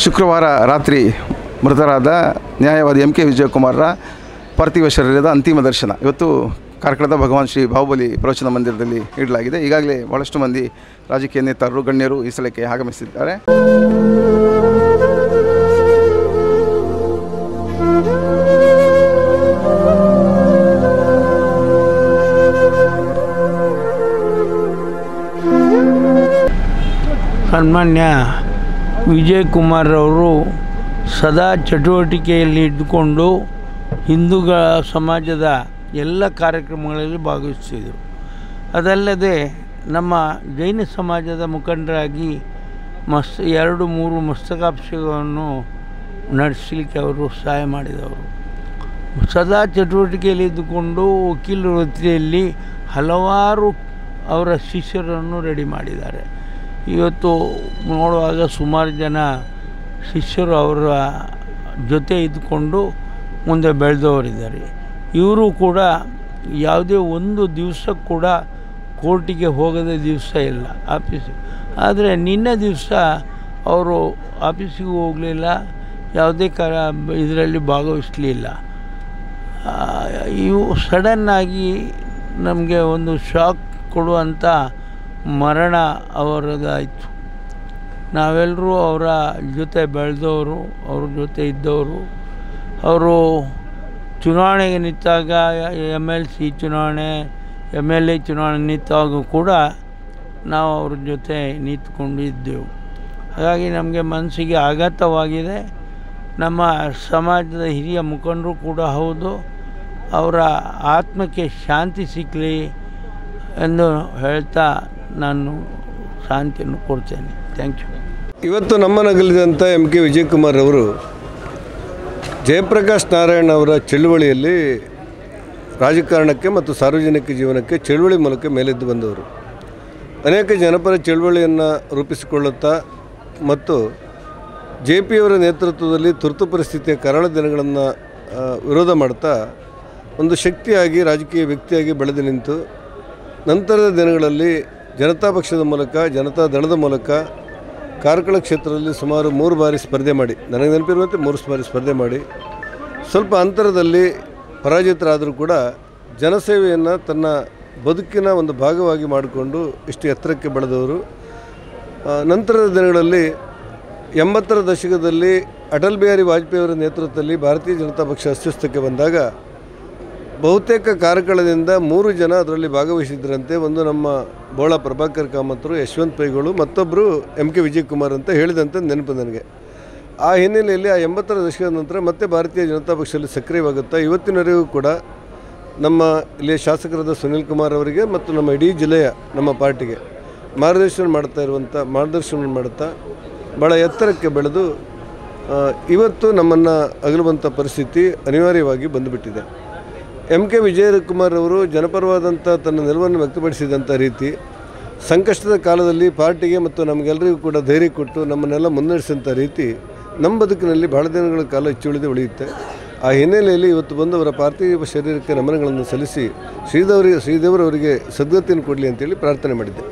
ಶುಕ್ರವಾರ ರಾತ್ರಿ ಮೃತರಾದ ನ್ಯಾಯವಾದಿ ಎಂ ಕೆ ವಿಜಯಕುಮಾರರ ಪಾರ್ಥಿವ ಶರೀರದ ಅಂತಿಮ ದರ್ಶನ ಇವತ್ತು ಕಾರ್ಕಳದ ಭಗವಾನ್ ಶ್ರೀ ಬಾಹುಬಲಿ ಪ್ರವಚನ ಮಂದಿರದಲ್ಲಿ ಇಡಲಾಗಿದೆ. ಈಗಾಗಲೇ ಬಹಳಷ್ಟು ಮಂದಿ ರಾಜಕೀಯ ನೇತಾರರು ಗಣ್ಯರು ಈ ಸ್ಥಳಕ್ಕೆ ಆಗಮಿಸಿದ್ದಾರೆ. ಸನ್ಮಾನ್ಯ ವಿಜಯಕುಮಾರ್ ಅವರು ಸದಾ ಚಟುವಟಿಕೆಯಲ್ಲಿ ಇದ್ದುಕೊಂಡು ಹಿಂದೂಗಳ ಸಮಾಜದ ಎಲ್ಲ ಕಾರ್ಯಕ್ರಮಗಳಲ್ಲಿ ಭಾಗವಹಿಸಿದರು. ಅದಲ್ಲದೆ ನಮ್ಮ ಜೈನ ಸಮಾಜದ ಮುಖಂಡರಾಗಿ 2-3 ಮಸ್ತಕಾಭಿಷೇಕವನ್ನು ನಡೆಸಲಿಕ್ಕೆ ಅವರು ಸಹಾಯ ಮಾಡಿದವರು. ಸದಾ ಚಟುವಟಿಕೆಯಲ್ಲಿ ಇದ್ದುಕೊಂಡು ವಕೀಲ ವೃತ್ತಿಯಲ್ಲಿ ಹಲವಾರು ಅವರ ಶಿಷ್ಯರನ್ನು ರೆಡಿ ಮಾಡಿದ್ದಾರೆ. ಇವತ್ತು ನೋಡುವಾಗ ಸುಮಾರು ಜನ ಶಿಷ್ಯರು ಅವರ ಜೊತೆ ಇದ್ದುಕೊಂಡು ಮುಂದೆ ಬೆಳೆದವರಿದ್ದಾರೆ. ಇವರು ಕೂಡ ಯಾವುದೇ ಒಂದು ದಿವಸ ಕೂಡ ಕೋರ್ಟಿಗೆ ಹೋಗದ ದಿವಸ ಇಲ್ಲ ಆಫೀಸಿಗೆ. ಆದರೆ ನಿನ್ನೆ ದಿವಸ ಅವರು ಆಫೀಸಿಗೆ ಹೋಗಲಿಲ್ಲ, ಯಾವುದೇ ಇದರಲ್ಲಿ ಭಾಗವಹಿಸಲಿಲ್ಲ. ಇವು ಸಡನ್ನಾಗಿ ನಮಗೆ ಒಂದು ಶಾಕ್ ಕೊಡುವಂಥ ಮರಣ ಅವರದಾಯಿತು. ನಾವೆಲ್ಲರೂ ಅವರ ಜೊತೆ ಬೆಳೆದವರು, ಅವ್ರ ಜೊತೆ ಇದ್ದವರು. ಅವರು ಚುನಾವಣೆಗೆ ನಿಂತಾಗ MLC ಚುನಾವಣೆ, MLA ಚುನಾವಣೆ ನಿಂತಾಗ ಕೂಡ ನಾವು ಅವ್ರ ಜೊತೆ ನಿಂತ್ಕೊಂಡು ಇದ್ದೆವು. ಹಾಗಾಗಿ ನಮಗೆ ಮನಸ್ಸಿಗೆ ಆಘಾತವಾಗಿದೆ. ನಮ್ಮ ಸಮಾಜದ ಹಿರಿಯ ಮುಖಂಡರು ಕೂಡ ಹೌದು. ಅವರ ಆತ್ಮಕ್ಕೆ ಶಾಂತಿ ಸಿಕ್ಕಲಿ ಎಂದು ಹೇಳ್ತಾ ನಾನು ಶಾಂತಿಯನ್ನು ಕೊಡ್ತೇನೆ. Thank you. ಇವತ್ತು ನಮ್ಮನ್ನಗಲಿದಂಥ ಎಂ ಕೆ ವಿಜಯಕುಮಾರ್ ಅವರು ಜಯಪ್ರಕಾಶ್ ನಾರಾಯಣ್ ಅವರ ಚಳುವಳಿಯಲ್ಲಿ ರಾಜಕಾರಣಕ್ಕೆ ಮತ್ತು ಸಾರ್ವಜನಿಕ ಜೀವನಕ್ಕೆ ಚಳುವಳಿ ಮೂಲಕ ಮೇಲೆದ್ದು ಬಂದವರು. ಅನೇಕ ಜನಪರ ಚಳುವಳಿಯನ್ನು ರೂಪಿಸಿಕೊಳ್ಳುತ್ತಾ ಮತ್ತು JP ಅವರ ನೇತೃತ್ವದಲ್ಲಿ ತುರ್ತು ಪರಿಸ್ಥಿತಿಯ ಕರಾಳ ದಿನಗಳನ್ನು ವಿರೋಧ ಮಾಡ್ತಾ ಒಂದು ಶಕ್ತಿಯಾಗಿ ರಾಜಕೀಯ ವ್ಯಕ್ತಿಯಾಗಿ ಬೆಳೆದು ನಿಂತು ನಂತರದ ದಿನಗಳಲ್ಲಿ ಜನತಾ ಪಕ್ಷದ ಮೂಲಕ, ಜನತಾ ದಳದ ಮೂಲಕ ಕಾರ್ಕಳ ಕ್ಷೇತ್ರದಲ್ಲಿ ಸುಮಾರು 3 ಬಾರಿ ಸ್ಪರ್ಧೆ ಮಾಡಿ, ನನಗೆ ನೆನಪಿರುವಂತೆ 3 ಬಾರಿ ಸ್ಪರ್ಧೆ ಮಾಡಿ ಸ್ವಲ್ಪ ಅಂತರದಲ್ಲಿ ಪರಾಜಿತರಾದರೂ ಕೂಡ ಜನಸೇವೆಯನ್ನು ತನ್ನ ಬದುಕಿನ ಒಂದು ಭಾಗವಾಗಿ ಮಾಡಿಕೊಂಡು ಇಷ್ಟು ಎತ್ತರಕ್ಕೆ ಬೆಳೆದವರು. ನಂತರದ ದಿನಗಳಲ್ಲಿ 80ರ ದಶಕದಲ್ಲಿ ಅಟಲ್ ಬಿಹಾರಿ ವಾಜಪೇಯಿ ಅವರ ನೇತೃತ್ವದಲ್ಲಿ ಭಾರತೀಯ ಜನತಾ ಪಕ್ಷ ಅಸ್ತಿತ್ವಕ್ಕೆ ಬಂದಾಗ ಬಹುತೇಕ ಕಾರ್ಕಳದಿಂದ 3 ಜನ ಅದರಲ್ಲಿ ಭಾಗವಹಿಸಿದ್ರಂತೆ. ಒಂದು ನಮ್ಮ ಬೋಳ ಪ್ರಭಾಕರ್ ಕಾಮತ್ರು, ಯಶವಂತ್ ಪೈಗಳು, ಮತ್ತೊಬ್ಬರು ಎಂ ಕೆ ವಿಜಯಕುಮಾರ್ ಅಂತ ಹೇಳಿದಂತೆ ನೆನಪು ನನಗೆ. ಆ ಹಿನ್ನೆಲೆಯಲ್ಲಿ ಆ 80ರ ದಶಕದ ನಂತರ ಮತ್ತೆ ಭಾರತೀಯ ಜನತಾ ಪಕ್ಷದಲ್ಲಿ ಸಕ್ರಿಯವಾಗುತ್ತಾ ಇವತ್ತಿನವರೆಗೂ ಕೂಡ ನಮ್ಮ ಇಲ್ಲಿಯ ಶಾಸಕರಾದ ಸುನಿಲ್ ಕುಮಾರ್ ಅವರಿಗೆ ಮತ್ತು ನಮ್ಮ ಇಡೀ ಜಿಲ್ಲೆಯ ನಮ್ಮ ಪಾರ್ಟಿಗೆ ಮಾರ್ಗದರ್ಶನ ಮಾಡುತ್ತಾ ಭಾಳ ಎತ್ತರಕ್ಕೆ ಬೆಳೆದು ಇವತ್ತು ನಮ್ಮನ್ನು ಅಗಲುವಂಥ ಪರಿಸ್ಥಿತಿ ಅನಿವಾರ್ಯವಾಗಿ ಬಂದುಬಿಟ್ಟಿದೆ. ಎಂ ಕೆ ವಿಜಯಕುಮಾರ್ ಅವರು ಜನಪರವಾದಂಥ ತನ್ನ ನಿಲುವನ್ನು ವ್ಯಕ್ತಪಡಿಸಿದಂಥ ರೀತಿ, ಸಂಕಷ್ಟದ ಕಾಲದಲ್ಲಿ ಪಾರ್ಟಿಗೆ ಮತ್ತು ನಮಗೆಲ್ಲರಿಗೂ ಕೂಡ ಧೈರ್ಯ ಕೊಟ್ಟು ನಮ್ಮನ್ನೆಲ್ಲ ಮುನ್ನಡೆಸಿದಂಥ ರೀತಿ ನಮ್ಮ ಬದುಕಿನಲ್ಲಿ ಬಹಳ ದಿನಗಳ ಕಾಲ ಹೆಚ್ಚುಳಿದು ಉಳಿಯುತ್ತೆ. ಆ ಹಿನ್ನೆಲೆಯಲ್ಲಿ ಇವತ್ತು ಬಂದವರ ಪಾರ್ಥಿವ ಶರೀರಕ್ಕೆ ನಮನಗಳನ್ನು ಸಲ್ಲಿಸಿ ಶ್ರೀದೇವರವರಿಗೆ ಸದ್ಗತಿಯನ್ನು ಕೊಡಲಿ ಅಂತೇಳಿ ಪ್ರಾರ್ಥನೆ ಮಾಡಿದ್ದೆ.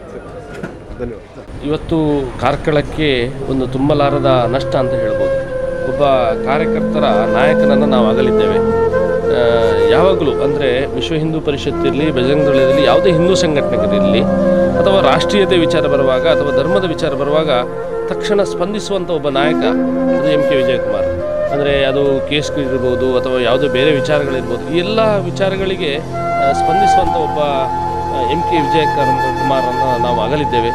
ಧನ್ಯವಾದ. ಇವತ್ತು ಕಾರ್ಕಳಕ್ಕೆ ಒಂದು ತುಂಬಲಾರದ ನಷ್ಟ ಅಂತ ಹೇಳ್ಬೋದು. ಒಬ್ಬ ಕಾರ್ಯಕರ್ತರ ನಾಯಕನನ್ನು ನಾವು ಆಗಲಿದ್ದೇವೆ. ಯಾವಾಗಲೂ ಅಂದರೆ ವಿಶ್ವ ಹಿಂದೂ ಪರಿಷತ್ತಿರಲಿ, ಬಜರಂಗ ದಳದಲ್ಲಿ, ಯಾವುದೇ ಹಿಂದೂ ಸಂಘಟನೆಗಳಿರಲಿ ಅಥವಾ ರಾಷ್ಟ್ರೀಯತೆ ವಿಚಾರ ಬರುವಾಗ ಅಥವಾ ಧರ್ಮದ ವಿಚಾರ ಬರುವಾಗ ತಕ್ಷಣ ಸ್ಪಂದಿಸುವಂಥ ಒಬ್ಬ ನಾಯಕ ಅದು ಎಂ ಕೆ ವಿಜಯಕುಮಾರ್. ಅಂದರೆ ಅದು ಕೇಸ್ಗಳಿರ್ಬೋದು ಅಥವಾ ಯಾವುದೇ ಬೇರೆ ವಿಚಾರಗಳಿರ್ಬೋದು, ಈ ಎಲ್ಲ ವಿಚಾರಗಳಿಗೆ ಸ್ಪಂದಿಸುವಂಥ ಒಬ್ಬ ಎಂ ಕೆ ವಿಜಯಕುಮಾರನ್ನು ನಾವು ಆಗಲಿದ್ದೇವೆ.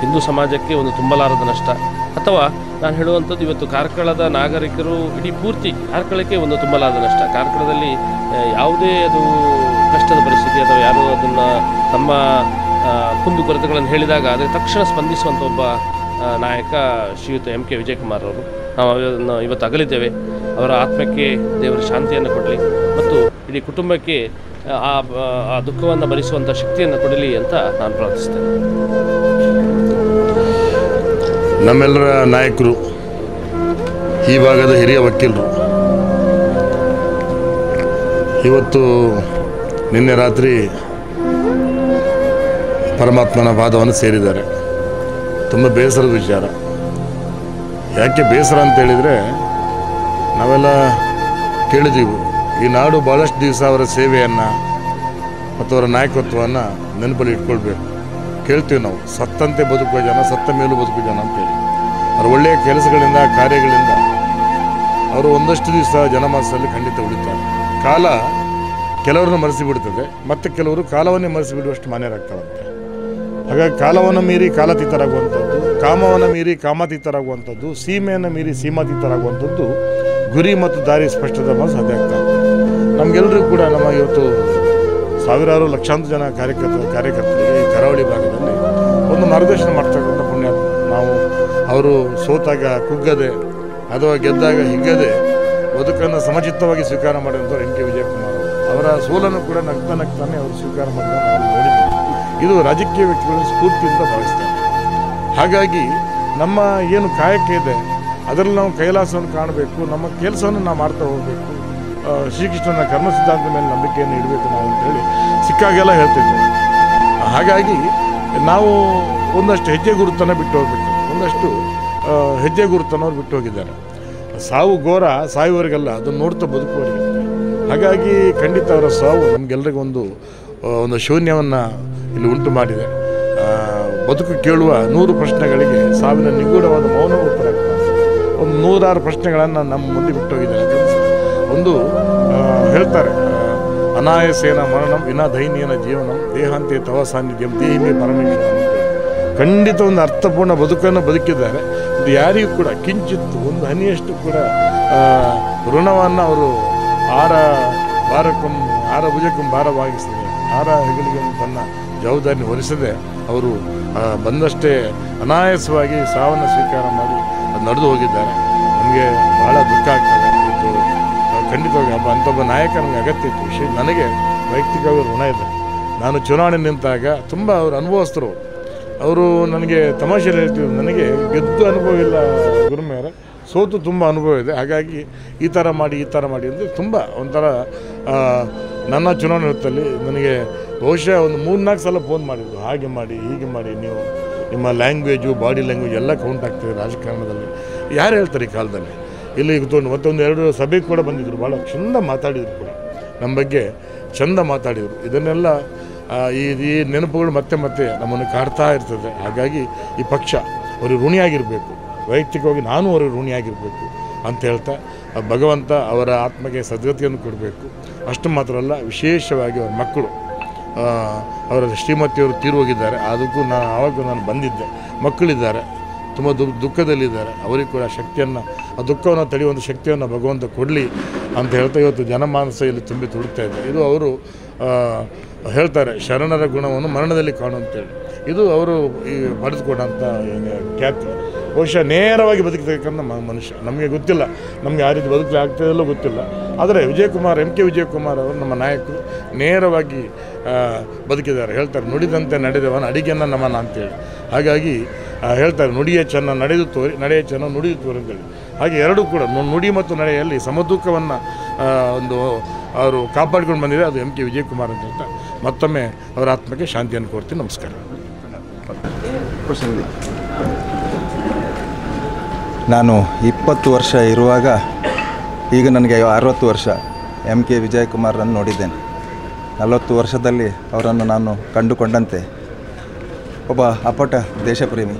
ಹಿಂದೂ ಸಮಾಜಕ್ಕೆ ಒಂದು ತುಂಬಲಾರದ ನಷ್ಟ. ಅಥವಾ ನಾನು ಹೇಳುವಂಥದ್ದು, ಇವತ್ತು ಕಾರ್ಕಳದ ನಾಗರಿಕರು ಇಡೀ ಪೂರ್ತಿ ಕಾರ್ಕಳಕ್ಕೆ ಒಂದು ತುಂಬಲಾರದ ನಷ್ಟ. ಕಾರ್ಕಳದಲ್ಲಿ ಯಾವುದೇ ಅದು ಕಷ್ಟದ ಪರಿಸ್ಥಿತಿ ಅಥವಾ ಯಾರು ಅದನ್ನು ತಮ್ಮ ಕುಂದುಕೊರತೆಗಳನ್ನು ಹೇಳಿದಾಗ ಅದಕ್ಕೆ ತಕ್ಷಣ ಸ್ಪಂದಿಸುವಂಥ ಒಬ್ಬ ನಾಯಕ ಶ್ರೀಯುತ ಎಂ ಕೆ ವಿಜಯಕುಮಾರ್ ಅವರು. ನಾವು ಇವತ್ತು ಅಗಲಿದ್ದೇವೆ. ಅವರ ಆತ್ಮಕ್ಕೆ ದೇವರ ಶಾಂತಿಯನ್ನು ಕೊಡಲಿ ಮತ್ತು ಇಡೀ ಕುಟುಂಬಕ್ಕೆ ಆ ದುಃಖವನ್ನು ಭರಿಸುವಂಥ ಶಕ್ತಿಯನ್ನು ಕೊಡಲಿ ಅಂತ ನಾನು ಪ್ರಾರ್ಥಿಸ್ತೇನೆ. ನಮ್ಮೆಲ್ಲರ ನಾಯಕರು, ಈ ಭಾಗದ ಹಿರಿಯ ವಕೀಲರು ಇವತ್ತು ನಿನ್ನೆ ರಾತ್ರಿ ಪರಮಾತ್ಮನ ಪಾದವನ್ನು ಸೇರಿದ್ದಾರೆ. ತುಂಬ ಬೇಸರದ ವಿಚಾರ. ಯಾಕೆ ಬೇಸರ ಅಂತ ಹೇಳಿದರೆ, ನಾವೆಲ್ಲ ಕೇಳಿದ್ದೀವಿ, ಈ ನಾಡು ಭಾಳಷ್ಟು ದಿವಸ ಅವರ ಸೇವೆಯನ್ನು ಮತ್ತು ಅವರ ನಾಯಕತ್ವವನ್ನು ನೆನಪಲ್ಲಿ ಇಟ್ಕೊಳ್ಬೇಕು. ಕೇಳ್ತೀವಿ ನಾವು, ಸತ್ತಂತೆ ಬದುಕುವ ಜನ, ಸತ್ತ ಮೇಲೂ ಬದುಕುವ ಜನ ಅಂತೇಳಿ. ಅವ್ರ ಒಳ್ಳೆಯ ಕೆಲಸಗಳಿಂದ, ಕಾರ್ಯಗಳಿಂದ ಅವರು ಒಂದಷ್ಟು ದಿವಸ ಜನಮಾನಸದಲ್ಲಿ ಖಂಡಿತ ಉಳಿತಾರೆ. ಕಾಲ ಕೆಲವರನ್ನು ಮರೆಸಿಬಿಡ್ತದೆ, ಮತ್ತು ಕೆಲವರು ಕಾಲವನ್ನೇ ಮರೆಸಿಬಿಡುವಷ್ಟು ಮಾನ್ಯರಾಗ್ತಾರಂತೆ. ಹಾಗಾಗಿ ಕಾಲವನ್ನು ಮೀರಿ ಕಾಲಾತೀತರಾಗುವಂಥದ್ದು, ಕಾಮವನ್ನು ಮೀರಿ ಕಾಮಾತೀತರಾಗುವಂಥದ್ದು, ಸೀಮೆಯನ್ನು ಮೀರಿ ಸೀಮಾತೀತರಾಗುವಂಥದ್ದು ಗುರಿ ಮತ್ತು ದಾರಿ ಸ್ಪಷ್ಟತೆ ಮಾಡಲು ಸಾಧ್ಯ ಆಗ್ತದೆ. ನಮಗೆಲ್ಲರಿಗೂ ಕೂಡ ನಮ್ಮ ಇವತ್ತು ಸಾವಿರಾರು ಲಕ್ಷಾಂತರ ಜನ ಕಾರ್ಯಕರ್ತರಿಗೆ ಈ ಕರಾವಳಿ ಭಾಗದಲ್ಲಿ ಒಂದು ಮಾರ್ಗದರ್ಶನ ಮಾಡ್ತಕ್ಕಂಥ ಪುಣ್ಯ ನಾವು. ಅವರು ಸೋತಾಗ ಕುಗ್ಗದೆ ಅಥವಾ ಗೆದ್ದಾಗ ಹಿಗ್ಗದೆ ಬದುಕನ್ನು ಸಮಚಿತ್ತವಾಗಿ ಸ್ವೀಕಾರ ಮಾಡಿದಂಥವ್ರು ಎಂ ಕೆ ವಿಜಯಕುಮಾರ್. ಅವರ ಸೋಲನ್ನು ಕೂಡ ನಗ್ತಾನೆ ಅವರು ಸ್ವೀಕಾರ ಮಾಡೋದನ್ನು ನಾವು ನೋಡಿದ್ದೀವಿ. ಇದು ರಾಜಕೀಯ ವ್ಯಕ್ತಿಗಳ ಸ್ಫೂರ್ತಿಯಿಂದ ಭಾವಿಸ್ತಾರೆ. ಹಾಗಾಗಿ ನಮ್ಮ ಏನು ಕಾಯಕ ಇದೆ ಅದರಲ್ಲಿ ನಾವು ಕೈಲಾಸವನ್ನು ಕಾಣಬೇಕು, ನಮ್ಮ ಕೆಲಸವನ್ನು ನಾವು ಮಾಡ್ತಾ ಹೋಗಬೇಕು, ಶ್ರೀಕೃಷ್ಣನ ಕರ್ಮ ಸಿದ್ಧಾಂತದ ಮೇಲೆ ನಂಬಿಕೆಯನ್ನು ಇಡಬೇಕು ನಾವು ಅಂತೇಳಿ ಸಿಕ್ಕಾಗೆಲ್ಲ ಹೇಳ್ತಿದ್ವಿ. ಹಾಗಾಗಿ ನಾವು ಒಂದಷ್ಟು ಹೆಜ್ಜೆ ಗುರುತನ್ನು ಬಿಟ್ಟು ಹೋಗ್ಬೇಕು, ಒಂದಷ್ಟು ಹೆಜ್ಜೆ ಗುರುತನ್ನು ಅವ್ರು ಬಿಟ್ಟು ಹೋಗಿದ್ದಾರೆ. ಸಾವು ಘೋರ, ಸಾಯುವವರಿಗೆಲ್ಲ ಅದನ್ನು ನೋಡ್ತಾ ಬದುಕುವವರಿಗೆ. ಹಾಗಾಗಿ ಖಂಡಿತ ಅವರ ಸಾವು ನಮಗೆಲ್ಲರಿಗೊಂದು ಶೂನ್ಯವನ್ನು ಇಲ್ಲಿ ಉಂಟು ಮಾಡಿದೆ. ಬದುಕು ಕೇಳುವ 100 ಪ್ರಶ್ನೆಗಳಿಗೆ ಸಾವಿನ ನಿಗೂಢವಾದ ಮೌನ ಉತ್ತರ ಆಗ್ತದೆ. ಒಂದು 106 ಪ್ರಶ್ನೆಗಳನ್ನು ನಮ್ಮ ಮುಂದೆ ಬಿಟ್ಟೋಗಿದ್ದಾರೆ. ಒಂದು ಹೇಳ್ತಾರೆ, ಅನಾಯಸೇನ ಮರಣಂ ವಿನಾ ದೈನ್ಯನ ಜೀವನಂ ದೇಹಾಂತೆ ತವ ಸಾನ್ನಿಧ್ಯಂ ದೇಹಿಮೇ ಪರಮೇಶ್ವರ. ಖಂಡಿತ ಒಂದು ಅರ್ಥಪೂರ್ಣ ಬದುಕನ್ನು ಬದುಕಿದ್ದಾರೆ. ಇದು ಯಾರಿಗೂ ಕೂಡ ಕಿಂಚಿತ್ತು ಒಂದು ಹನಿಯಷ್ಟು ಕೂಡ ಋಣವನ್ನು ಅವರು ಆರ ಭುಜಕ್ಕಂ ಭಾರವಾಗಿಸದೆ, ಆರ ಹೆಗಲಿಗೆ ತನ್ನ ಜವಾಬ್ದಾರಿ ಹೊರಿಸದೆ ಅವರು ಬಂದಷ್ಟೇ ಅನಾಯಾಸವಾಗಿ ಸಾವನ್ನು ಸ್ವೀಕಾರ ಮಾಡಿ ಅದು ನಡೆದು ಹೋಗಿದ್ದಾರೆ. ನಮಗೆ ಬಹಳ ದುಃಖ ಆಗ್ತದೆ. ಇದು ಖಂಡಿತವಾಗಿ ಅಂಥೊಬ್ಬ ನಾಯಕ ನಮಗೆ ಅಗತ್ಯ ಇತ್ತು. ವಿಷಯ ನನಗೆ ವೈಯಕ್ತಿಕವಾಗಿ ಋಣ ಇದೆ. ನಾನು ಚುನಾವಣೆ ನಿಂತಾಗ ತುಂಬ ಅವರು ಅನುಭವಸ್ಥರು. ಅವರು ನನಗೆ ತಮಾಷೆಯಲ್ಲಿ ಹೇಳ್ತಿದ್ರು, ನನಗೆ ಗೆದ್ದು ಅನುಭವ ಇಲ್ಲ ಗುರುಮೇರೆ, ಸೋತು ತುಂಬ ಅನುಭವ ಇದೆ. ಹಾಗಾಗಿ ಈ ಥರ ಮಾಡಿ ಅಂದರೆ ತುಂಬ ಒಂಥರ ನನ್ನ ಚುನಾವಣೆ ಹೊತ್ತಲ್ಲಿ ನನಗೆ ಬಹುಶಃ ಒಂದು 3-4 ಸಲ ಫೋನ್ ಮಾಡಿದ್ರು, ಹಾಗೆ ಮಾಡಿ ಹೀಗೆ ಮಾಡಿ, ನೀವು ನಿಮ್ಮ ಲ್ಯಾಂಗ್ವೇಜು ಬಾಡಿ ಲ್ಯಾಂಗ್ವೇಜ್ ಎಲ್ಲ ಕೌಂಟ್ ಆಗ್ತದೆ ರಾಜಕಾರಣದಲ್ಲಿ. ಯಾರು ಹೇಳ್ತಾರೆ ಈ ಕಾಲದಲ್ಲಿ? ಇಲ್ಲಿ ಮತ್ತೊಂದು 2 ಸಭೆಗೆ ಕೂಡ ಬಂದಿದ್ದರು, ಭಾಳ ಚೆಂದ ಮಾತಾಡಿದರು ಕೂಡ, ನಮ್ಮ ಬಗ್ಗೆ ಚೆಂದ ಮಾತಾಡಿದರು. ಇದನ್ನೆಲ್ಲ ಈ ನೆನಪುಗಳು ಮತ್ತೆ ನಮ್ಮನ್ನು ಕಾಡ್ತಾ ಇರ್ತದೆ. ಹಾಗಾಗಿ ಈ ಪಕ್ಷ ಅವರು ಋಣಿಯಾಗಿರಬೇಕು, ವೈಯಕ್ತಿಕವಾಗಿ ನಾನು ಅವರು ಋಣಿಯಾಗಿರಬೇಕು ಅಂತ ಹೇಳ್ತಾ ಭಗವಂತ ಅವರ ಆತ್ಮಗೆ ಸದ್ಗತಿಯನ್ನು ಕೊಡಬೇಕು. ಅಷ್ಟು ಮಾತ್ರ ಅಲ್ಲ, ವಿಶೇಷವಾಗಿ ಅವರ ಮಕ್ಕಳು, ಅವರ ಶ್ರೀಮತಿಯವರು ತೀರು ಹೋಗಿದ್ದಾರೆ. ಅದಕ್ಕೂ ಆವಾಗ ನಾನು ಬಂದಿದ್ದೆ. ಮಕ್ಕಳಿದ್ದಾರೆ, ತುಂಬ ದುಃಖದಲ್ಲಿದ್ದಾರೆ. ಅವರಿಗೆ ಕೂಡ ಶಕ್ತಿಯನ್ನು, ಆ ದುಃಖವನ್ನು ತಡೆಯುವಂಥ ಶಕ್ತಿಯನ್ನು ಭಗವಂತ ಕೊಡಲಿ ಅಂತ ಹೇಳ್ತಾ ಇವತ್ತು ಜನಮಾನಸ ಇಲ್ಲಿ ತುಂಬಿ ತುಡುಕ್ತಾ ಇದೆ. ಇದು ಅವರು ಹೇಳ್ತಾರೆ, ಶರಣರ ಗುಣವನ್ನು ಮರಣದಲ್ಲಿ ಕಾಣು ಅಂತೇಳಿ. ಇದು ಅವರು ಈ ಪಡೆದುಕೊಂಡಂಥ ಖ್ಯಾತಿ. ಬಹುಶಃ ನೇರವಾಗಿ ಬದುಕತಕ್ಕಂಥ ಮನುಷ್ಯ. ನಮಗೆ ಗೊತ್ತಿಲ್ಲ, ನಮಗೆ ಆ ರೀತಿ ಬದುಕಲಿ ಆಗ್ತದೆಲ್ಲೋ ಗೊತ್ತಿಲ್ಲ. ಆದರೆ ಎಂ ಕೆ ವಿಜಯಕುಮಾರ್ ಅವರು ನಮ್ಮ ನಾಯಕರು ನೇರವಾಗಿ ಬದುಕಿದ್ದಾರೆ. ಹೇಳ್ತಾರೆ, ನುಡಿದಂತೆ ನಡೆದವನ ಅಡಿಗೆಯನ್ನು ನಮನ ಅಂತೇಳಿ. ಹಾಗಾಗಿ ಹೇಳ್ತಾರೆ, ನುಡಿಯ ಚೆನ್ನ ನಡೆದು ತೋರಿ, ನಡೆಯ ಚೆನ್ನ ನುಡಿದು ತೋರಿ ಅಂತೇಳಿ. ಹಾಗೆ ಎರಡೂ ಕೂಡ ನುಡಿ ಮತ್ತು ನಡೆಯಲ್ಲಿ ಸಮತೂಕವನ್ನು ಅವರು ಕಾಪಾಡಿಕೊಂಡು ಬಂದಿದೆ. ಅದು ಎಂ ಕೆ ವಿಜಯಕುಮಾರ್ ಅಂತ ಹೇಳ್ತಾ ಮತ್ತೊಮ್ಮೆ ಅವರ ಆತ್ಮಕ್ಕೆ ಶಾಂತಿಯನ್ನು ಕೊಡ್ತೀನಿ. ನಮಸ್ಕಾರ. ನಾನು 20 ವರ್ಷ ಇರುವಾಗ, ಈಗ ನನಗೆ 60 ವರ್ಷ, ಎಂ ಕೆ ವಿಜಯಕುಮಾರನ್ನು ನೋಡಿದ್ದೇನೆ. 40 ವರ್ಷದಲ್ಲಿ ಅವರನ್ನು ನಾನು ಕಂಡುಕೊಂಡಂತೆ ಒಬ್ಬ ಅಪ್ಪಟ ದೇಶಪ್ರೇಮಿ,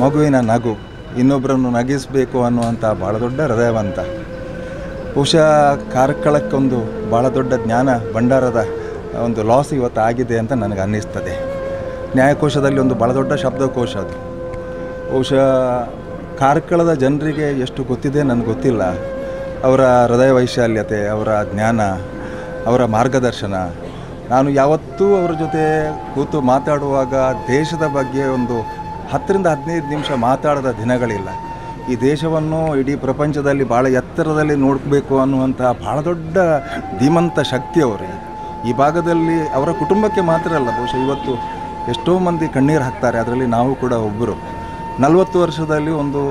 ಮಗುವಿನ ನಗು, ಇನ್ನೊಬ್ಬರನ್ನು ನಗಿಸಬೇಕು ಅನ್ನುವಂಥ ಭಾಳ ದೊಡ್ಡ ಹೃದಯವಂತ. ಬಹುಶಃ ಕಾರ್ಕಳಕ್ಕೊಂದು ಭಾಳ ದೊಡ್ಡ ಜ್ಞಾನ ಭಂಡಾರದ ಒಂದು ಲಾಸ್ ಇವತ್ತು ಆಗಿದೆ ಅಂತ ನನಗೆ ಅನ್ನಿಸ್ತದೆ. ನ್ಯಾಯಕೋಶದಲ್ಲಿ ಒಂದು ಭಾಳ ದೊಡ್ಡ ಶಬ್ದಕೋಶ ಅದು. ಬಹುಶಃ ಕಾರ್ಕಳದ ಜನರಿಗೆ ಎಷ್ಟು ಗೊತ್ತಿದೆ ನನಗೆ ಗೊತ್ತಿಲ್ಲ. ಅವರ ಹೃದಯ ವೈಶಾಲ್ಯತೆ, ಅವರ ಜ್ಞಾನ, ಅವರ ಮಾರ್ಗದರ್ಶನ. ನಾನು ಯಾವತ್ತೂ ಅವರ ಜೊತೆ ಕೂತು ಮಾತಾಡುವಾಗ ದೇಶದ ಬಗ್ಗೆ ಒಂದು 10-15 ನಿಮಿಷ ಮಾತಾಡದ ದಿನಗಳಿಲ್ಲ. ಈ ದೇಶವನ್ನು ಇಡೀ ಪ್ರಪಂಚದಲ್ಲಿ ಭಾಳ ಎತ್ತರದಲ್ಲಿ ನೋಡಬೇಕು ಅನ್ನುವಂಥ ಭಾಳ ದೊಡ್ಡ ಧೀಮಂತ ಶಕ್ತಿ ಅವರಿಗೆ. ಈ ಭಾಗದಲ್ಲಿ ಅವರ ಕುಟುಂಬಕ್ಕೆ ಮಾತ್ರ ಅಲ್ಲ, ಬಹುಶಃ ಇವತ್ತು ಎಷ್ಟೋ ಮಂದಿ ಕಣ್ಣೀರು ಹಾಕ್ತಾರೆ, ಅದರಲ್ಲಿ ನಾವು ಕೂಡ ಒಬ್ಬರು. 40 ವರ್ಷದಲ್ಲಿ ಒಂದು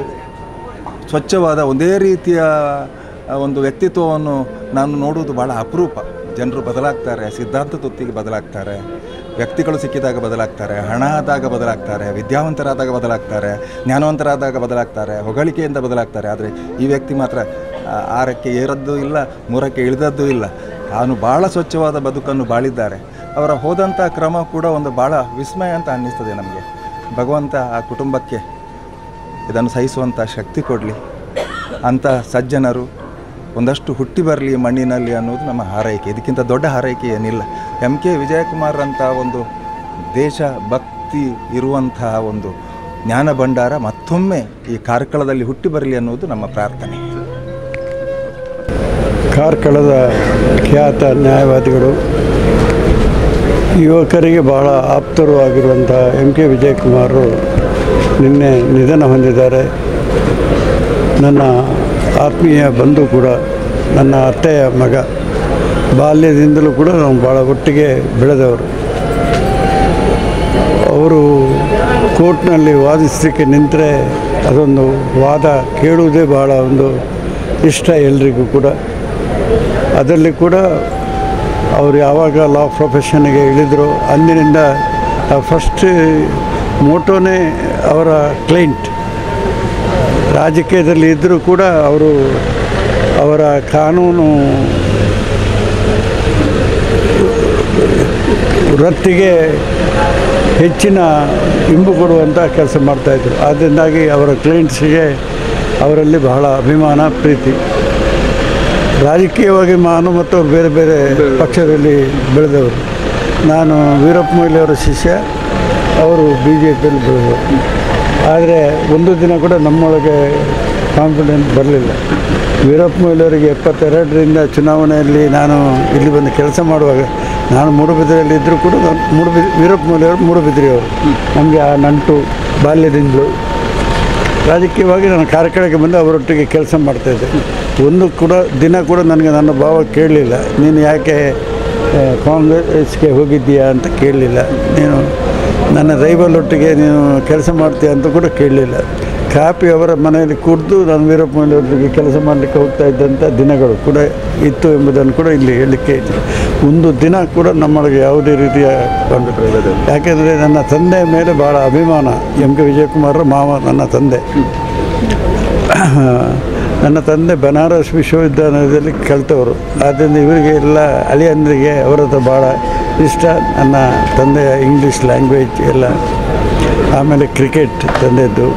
ಸ್ವಚ್ಛವಾದ ಒಂದೇ ರೀತಿಯ ಒಂದು ವ್ಯಕ್ತಿತ್ವವನ್ನು ನಾನು ನೋಡುವುದು ಭಾಳ ಅಪರೂಪ. ಜನರು ಬದಲಾಗ್ತಾರೆ, ಸಿದ್ಧಾಂತ ತುತ್ತಿಗೆ ಬದಲಾಗ್ತಾರೆ, ವ್ಯಕ್ತಿಗಳು ಸಿಕ್ಕಿದಾಗ ಬದಲಾಗ್ತಾರೆ, ಹಣ ಆದಾಗ ಬದಲಾಗ್ತಾರೆ, ವಿದ್ಯಾವಂತರಾದಾಗ ಬದಲಾಗ್ತಾರೆ, ಜ್ಞಾನವಂತರಾದಾಗ ಬದಲಾಗ್ತಾರೆ, ಹೊಗಳಿಕೆಯಿಂದ ಬದಲಾಗ್ತಾರೆ. ಆದರೆ ಈ ವ್ಯಕ್ತಿ ಮಾತ್ರ 6ಕ್ಕೆ ಏರದ್ದು ಇಲ್ಲ, 3ಕ್ಕೆ ಇಳಿದದ್ದು ಇಲ್ಲ. ಅವನು ಭಾಳ ಸ್ವಚ್ಛವಾದ ಬದುಕನ್ನು ಬಾಳಿದ್ದಾರೆ. ಅವರ ಹೋದಂಥ ಕ್ರಮ ಕೂಡ ಒಂದು ಭಾಳ ವಿಸ್ಮಯ ಅಂತ ಅನ್ನಿಸ್ತದೆ ನಮಗೆ. ಭಗವಂತ ಆ ಕುಟುಂಬಕ್ಕೆ ಇದನ್ನು ಸಹಿಸುವಂಥ ಶಕ್ತಿ ಕೊಡಲಿ. ಅಂಥ ಸಜ್ಜನರು ಒಂದಷ್ಟು ಹುಟ್ಟಿ ಬರಲಿ ಮಣ್ಣಿನಲ್ಲಿ ಅನ್ನೋದು ನಮ್ಮ ಹಾರೈಕೆ. ಇದಕ್ಕಿಂತ ದೊಡ್ಡ ಹಾರೈಕೆ ಏನಿಲ್ಲ. MK ವಿಜಯಕುಮಾರ್ ಅಂತ ಒಂದು ದೇಶ ಭಕ್ತಿ ಇರುವಂತಹ ಒಂದು ಜ್ಞಾನ ಭಂಡಾರ ಮತ್ತೊಮ್ಮೆ ಈ ಕಾರ್ಕಳದಲ್ಲಿ ಹುಟ್ಟಿ ಬರಲಿ ಅನ್ನೋದು ನಮ್ಮ ಪ್ರಾರ್ಥನೆ. ಕಾರ್ಕಳದ ಖ್ಯಾತ ನ್ಯಾಯವಾದಿಗಳು, ಯುವಕರಿಗೆ ಭಾಳ ಆಪ್ತರು ಆಗಿರುವಂಥ MK ವಿಜಯಕುಮಾರರು ನಿನ್ನೆ ನಿಧನ ಹೊಂದಿದ್ದಾರೆ. ನನ್ನ ಆತ್ಮೀಯ ಬಂಧು ಕೂಡ, ನನ್ನ ಅತ್ತೆಯ ಮಗ. ಬಾಲ್ಯದಿಂದಲೂ ಕೂಡ ನಾವು ಭಾಳ ಒಟ್ಟಿಗೆ ಬೆಳೆದವರು. ಅವರು ಕೋರ್ಟ್ನಲ್ಲಿ ವಾದಿಸಲಿಕ್ಕೆ ನಿಂತರೆ ಅದೊಂದು ವಾದ ಕೇಳುವುದೇ ಭಾಳ ಒಂದು ಇಷ್ಟ ಎಲ್ರಿಗೂ ಕೂಡ. ಅದರಲ್ಲಿ ಕೂಡ ಅವರು ಯಾವಾಗ ಲಾ ಪ್ರೊಫೆಷನ್ಗೆ ಇಳಿದ್ರು ಅಂದಿನಿಂದ ಫಸ್ಟ್ ಮೋಟೋನೇ ಅವರ ಕ್ಲೈಂಟ್. ರಾಜಕೀಯದಲ್ಲಿ ಇದ್ದರೂ ಕೂಡ ಅವರು ಅವರ ಕಾನೂನು ವೃತ್ತಿಗೆ ಹೆಚ್ಚಿನ ಇಂಬು ಕೊಡುವಂಥ ಕೆಲಸ ಮಾಡ್ತಾಯಿದ್ರು. ಅದರಿಂದಾಗಿ ಅವರ ಕ್ಲೈಂಟ್ಸಿಗೆ ಅವರಲ್ಲಿ ಬಹಳ ಅಭಿಮಾನ, ಪ್ರೀತಿ. ರಾಜಕೀಯವಾಗಿ ನಾನು ಮತ್ತು ಅವರು ಬೇರೆ ಬೇರೆ ಪಕ್ಷದಲ್ಲಿ ಬೆಳೆದವರು. ನಾನು ವೀರಪ್ಪ ಮೊಯ್ಲಿಯವರ ಶಿಷ್ಯ, ಅವರು BJPಯಲ್ಲಿ ಬೆಳೆದವರು. ಆದರೆ ಒಂದು ದಿನ ಕೂಡ ನಮ್ಮೊಳಗೆ ಕಾನ್ಫಿಡೆನ್ಸ್ ಬರಲಿಲ್ಲ. ವೀರಪ್ಪ ಮೊಯ್ಲಿಯವರಿಗೆ 72ರಿಂದ ಚುನಾವಣೆಯಲ್ಲಿ ನಾನು ಇಲ್ಲಿ ಬಂದು ಕೆಲಸ ಮಾಡುವಾಗ, ನಾನು ಮೂಡುಬಿದಿರೆಯಲ್ಲಿ ಇದ್ದರೂ ಕೂಡ ವೀರಪ್ಪ ಮೊಯ್ಲಿಯವರು ಮೂಡುಬಿದಿರೆಯವರು. ನಮಗೆ ಆ ನಂಟು ಬಾಲ್ಯದಿಂದಲೂ. ರಾಜಕೀಯವಾಗಿ ನಾನು ಕಾರ್ಕಳಕ್ಕೆ ಬಂದು ಅವರೊಟ್ಟಿಗೆ ಕೆಲಸ ಮಾಡ್ತಾಯಿದ್ದೆ. ಒಂದು ಕೂಡ ದಿನ ಕೂಡ ನನಗೆ ನನ್ನ ಭಾವ ಕೇಳಲಿಲ್ಲ, ನೀನು ಯಾಕೆ ಕಾಂಗ್ರೆಸ್ಗೆ ಹೋಗಿದ್ದೀಯಾ ಅಂತ ಕೇಳಲಿಲ್ಲ, ನೀನು ನನ್ನ ರೈವಲೊಟ್ಟಿಗೆ ನೀನು ಕೆಲಸ ಮಾಡ್ತೀಯ ಅಂತ ಕೂಡ ಕೇಳಲಿಲ್ಲ. ಕಾಪಿ ಅವರ ಮನೆಯಲ್ಲಿ ಕುಡಿದು ನಾನು ವೀರಪ್ಪ ಮೊಯ್ಲಿಯವರೊಟ್ಟಿಗೆ ಕೆಲಸ ಮಾಡಲಿಕ್ಕೆ ಹೋಗ್ತಾ ಇದ್ದಂಥ ದಿನಗಳು ಕೂಡ ಇತ್ತು ಎಂಬುದನ್ನು ಕೂಡ ಇಲ್ಲಿ ಹೇಳಲಿಕ್ಕೆ ಇತ್ತು. ಒಂದು ದಿನ ಕೂಡ ನಮ್ಮೊಳಗೆ ಯಾವುದೇ ರೀತಿಯ ಗೊಂದಲ. ಯಾಕೆಂದರೆ ನನ್ನ ತಂದೆಯ ಮೇಲೆ ಭಾಳ ಅಭಿಮಾನ. MK ವಿಜಯಕುಮಾರರ ಮಾವ ನನ್ನ ತಂದೆ. ನನ್ನ ತಂದೆ ಬನಾರಸ್ ವಿಶ್ವವಿದ್ಯಾಲಯದಲ್ಲಿ ಕಲಿತವರು. ಆದ್ದರಿಂದ ಇವರಿಗೆ ಎಲ್ಲ ಅಳಿಯಂದ್ರಿಗೆ ಅವರ ಹತ್ರ ಭಾಳ ಇಷ್ಟ. ನನ್ನ ತಂದೆಯ ಇಂಗ್ಲೀಷ್ ಲ್ಯಾಂಗ್ವೇಜ್ ಎಲ್ಲ, ಆಮೇಲೆ ಕ್ರಿಕೆಟ್ ತಂದೆದ್ದು.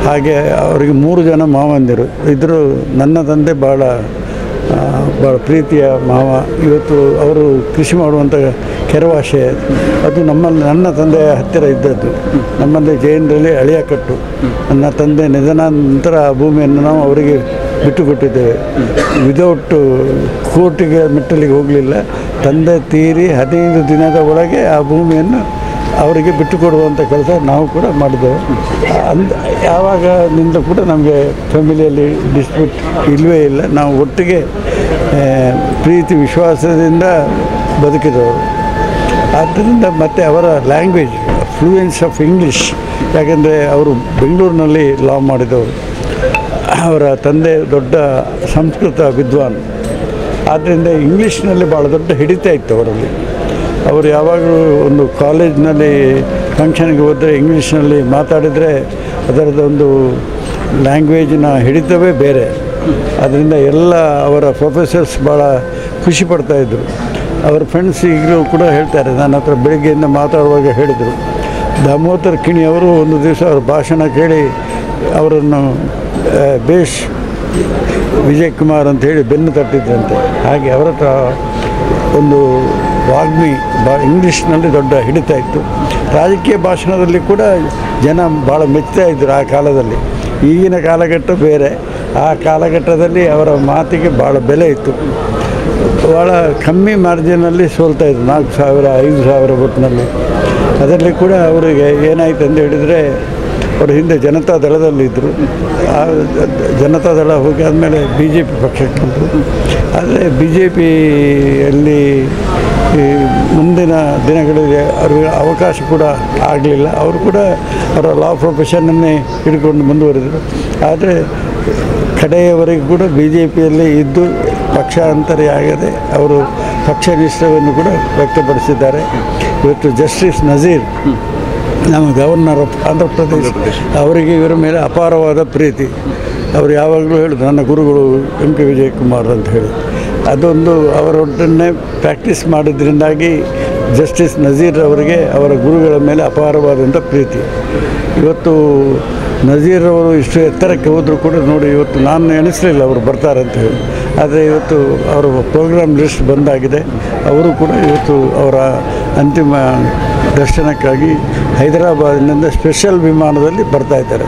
ಹಾಗೆ ಅವರಿಗೆ 3 ಜನ ಮಾವಂದಿರು ಇದ್ದರು. ನನ್ನ ತಂದೆ ಭಾಳ ಪ್ರೀತಿಯ ಮಾವ. ಇವತ್ತು ಅವರು ಕೃಷಿ ಮಾಡುವಂಥ ಕೆರವಾಶೆ, ಅದು ನನ್ನ ತಂದೆಯ ಹತ್ತಿರ ಇದ್ದದ್ದು. ನಮ್ಮಲ್ಲಿ ಜೈನರಲ್ಲಿ ಅಳಿಯಕಟ್ಟು. ನನ್ನ ತಂದೆ ನಿಧನ ನಂತರ ಆ ಭೂಮಿಯನ್ನು ನಾವು ಅವರಿಗೆ ಬಿಟ್ಟುಕೊಟ್ಟಿದ್ದೇವೆ. ವಿದೌಟ್ ಕೋರ್ಟಿಗೆ ಮೆಟ್ಟಲಿಗೆ ಹೋಗಲಿಲ್ಲ. ತಂದೆ ತೀರಿ 15 ದಿನದ ಒಳಗೆ ಆ ಭೂಮಿಯನ್ನು ಅವರಿಗೆ ಬಿಟ್ಟುಕೊಡುವಂಥ ಕೆಲಸ ನಾವು ಕೂಡ ಮಾಡಿದ್ದೇವೆ. ಯಾವಾಗಿನಿಂದ ಕೂಡ ನಮಗೆ ಫ್ಯಾಮಿಲಿಯಲ್ಲಿ ಡಿಸ್ಪ್ಯೂಟ್ ಇಲ್ಲವೇ ಇಲ್ಲ. ನಾವು ಒಟ್ಟಿಗೆ ಪ್ರೀತಿ ವಿಶ್ವಾಸದಿಂದ ಬದುಕಿದವರು. ಆದ್ದರಿಂದ ಮತ್ತು ಅವರ ಲ್ಯಾಂಗ್ವೇಜ್ ಫ್ಲೂಯೆನ್ಸ್ ಆಫ್ ಇಂಗ್ಲೀಷ್, ಯಾಕೆಂದರೆ ಅವರು ಬೆಂಗಳೂರಿನಲ್ಲಿ ಲಾ ಮಾಡಿದವರು. ಅವರ ತಂದೆ ದೊಡ್ಡ ಸಂಸ್ಕೃತ ವಿದ್ವಾನ್. ಆದ್ದರಿಂದ ಇಂಗ್ಲೀಷ್ನಲ್ಲಿ ಭಾಳ ದೊಡ್ಡ ಹಿಡಿತ ಇತ್ತು ಅವರಲ್ಲಿ. ಅವರು ಯಾವಾಗಲೂ ಒಂದು ಕಾಲೇಜ್ನಲ್ಲಿ ಫಂಕ್ಷನ್ಗೆ ಹೋದರೆ ಇಂಗ್ಲೀಷ್ನಲ್ಲಿ ಮಾತಾಡಿದರೆ ಅದರದ್ದೊಂದು ಲ್ಯಾಂಗ್ವೇಜಿನ ಹಿಡಿತವೇ ಬೇರೆ. ಅದರಿಂದ ಎಲ್ಲ ಅವರ ಪ್ರೊಫೆಸರ್ಸ್ ಭಾಳ ಖುಷಿ ಪಡ್ತಾಯಿದ್ರು. ಅವರ ಫ್ರೆಂಡ್ಸ್ ಈಗಲೂ ಕೂಡ ಹೇಳ್ತಾರೆ, ನನ್ನ ಹತ್ರ ಬೆಳಗ್ಗೆಯಿಂದ ಮಾತಾಡುವಾಗ ಹೇಳಿದರು. ದಾಮೋದರ್ ಕಿಣಿ ಅವರು ಒಂದು ದಿವಸ ಅವ್ರ ಭಾಷಣ ಕೇಳಿ ಅವರನ್ನು ಬೇಷ್ ವಿಜಯಕುಮಾರ್ ಅಂತ ಹೇಳಿ ಬೆನ್ನು ತಟ್ಟಿದ್ರಂತೆ. ಹಾಗೆ ಅವರ ಹತ್ರ ಒಂದು ವಾಗ್ಮಿ ಇಂಗ್ಲೀಷ್ನಲ್ಲಿ ದೊಡ್ಡ ಹಿಡಿತಾ ಇತ್ತು. ರಾಜಕೀಯ ಭಾಷಣದಲ್ಲಿ ಕೂಡ ಜನ ಭಾಳ ಮೆಚ್ಚುತ್ತಾ ಇದ್ದರು ಆ ಕಾಲದಲ್ಲಿ. ಈಗಿನ ಕಾಲಘಟ್ಟ ಬೇರೆ. ಆ ಕಾಲಘಟ್ಟದಲ್ಲಿ ಅವರ ಮಾತಿಗೆ ಭಾಳ ಬೆಲೆ ಇತ್ತು. ಭಾಳ ಕಮ್ಮಿ ಮಾರ್ಜಿನಲ್ಲಿ ಸೋಲ್ತಾಯಿದ್ರು, 4,000 5,000 ಒಟ್ಟಿನಲ್ಲಿ. ಅದರಲ್ಲಿ ಕೂಡ ಅವರಿಗೆ ಏನಾಯಿತು ಅಂತ ಹೇಳಿದರೆ, ಅವರು ಹಿಂದೆ ಜನತಾ ದಳದಲ್ಲಿದ್ದರು. ಆ ಜನತಾ ದಳ ಹೋಗಿ ಆದಮೇಲೆ BJP ಪಕ್ಷಕ್ಕೆ ಬಂದರು. ಆದರೆ BJPಯಲ್ಲಿ ಮುಂದಿನ ದಿನಗಳಿಗೆ ಅವ್ರಿಗೆ ಅವಕಾಶ ಕೂಡ ಆಗಲಿಲ್ಲ. ಅವರು ಕೂಡ ಅವರ ಲಾ ಪ್ರೊಫೆಷನನ್ನೇ ಹಿಡ್ಕೊಂಡು ಮುಂದುವರೆದರು. ಆದರೆ ಕಡೆಯವರೆಗೂ ಕೂಡ BJPಯಲ್ಲಿ ಇದ್ದು ಪಕ್ಷಾಂತರಿ ಆಗದೆ ಅವರು ಪಕ್ಷ ನಿಷ್ಠೆಯನ್ನು ಕೂಡ ವ್ಯಕ್ತಪಡಿಸಿದ್ದಾರೆ. ಇವತ್ತು ಜಸ್ಟಿಸ್ ನಜೀರ್ ನಮ್ಮ ಗವರ್ನರ್ ಆಫ್ ಆಂಧ್ರ ಪ್ರದೇಶ, ಅವರಿಗೆ ಇವರ ಮೇಲೆ ಅಪಾರವಾದ ಪ್ರೀತಿ. ಅವರು ಯಾವಾಗಲೂ ಹೇಳೋದು ನನ್ನ ಗುರುಗಳು MK ವಿಜಯಕುಮಾರ್ ಅಂತ ಹೇಳಿ. ಅದೊಂದು ಅವರೊಡನೆ ಪ್ರಾಕ್ಟೀಸ್ ಮಾಡಿದ್ರಿಂದಾಗಿ ಜಸ್ಟಿಸ್ ನಜೀರ್ ಅವರಿಗೆ ಅವರ ಗುರುಗಳ ಮೇಲೆ ಅಪಾರವಾದಂಥ ಪ್ರೀತಿ. ಇವತ್ತು ನಜೀರ್ ಅವರು ಇಷ್ಟು ಎತ್ತರಕ್ಕೆ ಹೋದರೂ ಕೂಡ ನೋಡಿ, ಇವತ್ತು ನಾನು ಎಣಿಸಲಿಲ್ಲ ಅವರು ಬರ್ತಾರೆ ಅಂತ ಹೇಳಿ. ಆದರೆ ಇವತ್ತು ಅವರ ಪ್ರೋಗ್ರಾಮ್ ಲಿಸ್ಟ್ ಬಂದಾಗಿದೆ. ಅವರು ಕೂಡ ಇವತ್ತು ಅವರ ಅಂತಿಮ ದರ್ಶನಕ್ಕಾಗಿ ಹೈದರಾಬಾದಿನಿಂದ ಸ್ಪೆಷಲ್ ವಿಮಾನದಲ್ಲಿ ಬರ್ತಾ ಇದ್ದಾರೆ.